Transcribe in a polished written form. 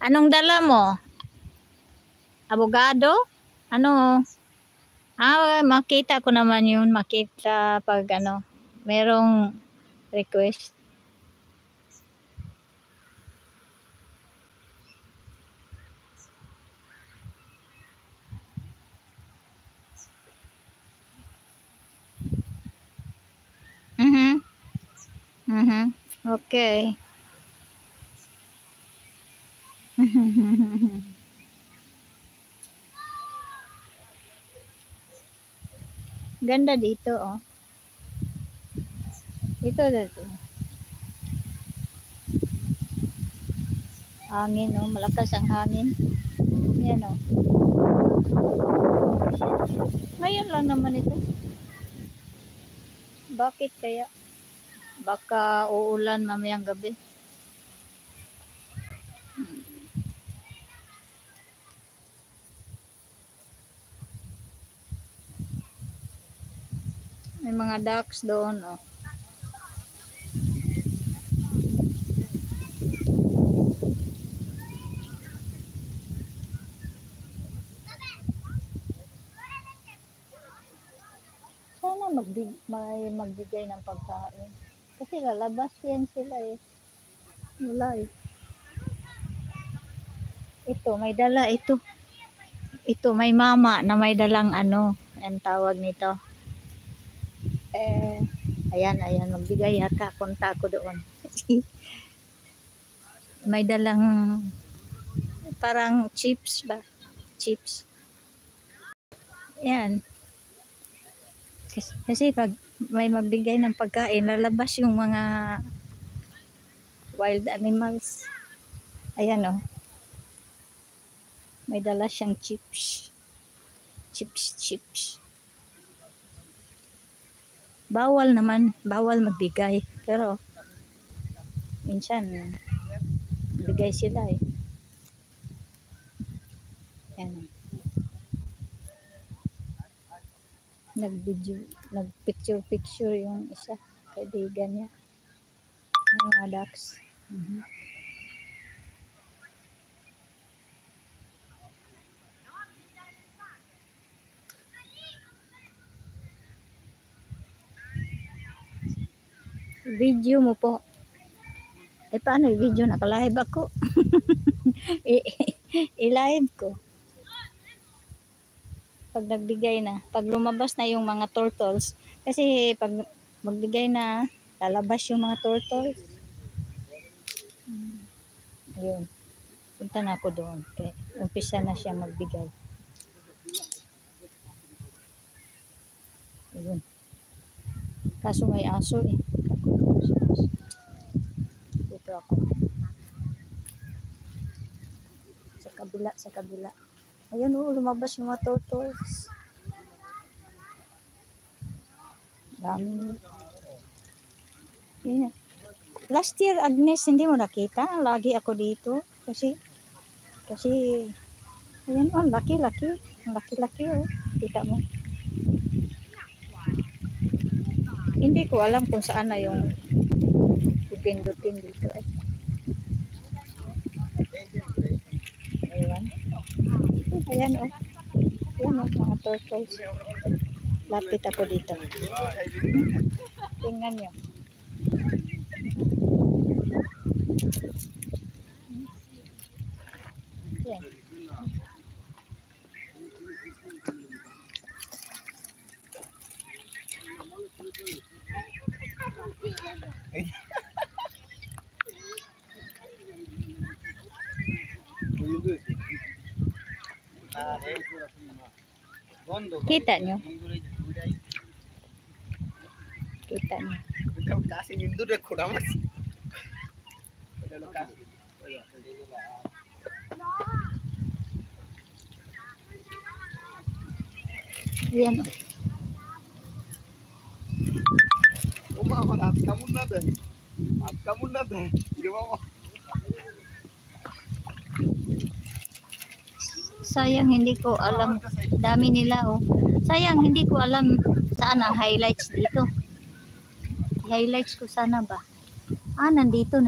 Anong dala mo? Abogado? Ano? Makita ko naman yun. Makita pag ano, merong request. Okay. Ganda dito, oh. Ito. Hangin, oh. Malakas ang hangin. Yan, oh. Ngayon lang naman ito. Bakit kaya? Baka uulan mamayang gabi. May mga ducks doon, oh. Sana may magbigay ng pagkain. Kasi lalabas yan sila eh. Wala eh. Ito, may dala ito. Ito, may mama na may dalang ano. Ang tawag nito. Ayan, magbigay yata. Punta ako doon. May dalang parang chips ba? Chips. Ayan. Kasi pag may magbigay ng pagkain, lalabas yung mga wild animals. Ayan oh. May dala siyang chips. Chips. Bawal magbigay. Pero minsan bigay sila eh. Ayan. Nagpicture yung isa, kaibigan niya. Yung mga ducks. Video mo po. Paano yung video? Naka-live ako. I-live ko. Pag nagbigay na, pag lumabas na yung mga turtles, kasi pag magbigay na, lalabas yung mga turtles. Ayun. Punta na ako doon. Okay. Umpisa na siya magbigay. Ayun. Kaso may aso eh. Dito ako. Sa kabila. Ayun oh, lumabas yung mga turtles. Dami. Yan. Last year, Agnes, hindi mo nakita. Lagi ako dito. Kasi, ayan oh, laki. Ang laki oh. Kita mo. Hindi ko alam kung saan na yung pipindutin dito eh. Ayan oh. Ayan oh, mga turtles. Lapit ako dito. Tingnan nyo. Ayan. Kita nyo? Kita nyo. Yan o. Sayang hindi ko alam. Dami nila oh. Sayang hindi ko alam saan ang highlights dito. Highlights ko sana ba? Nandito.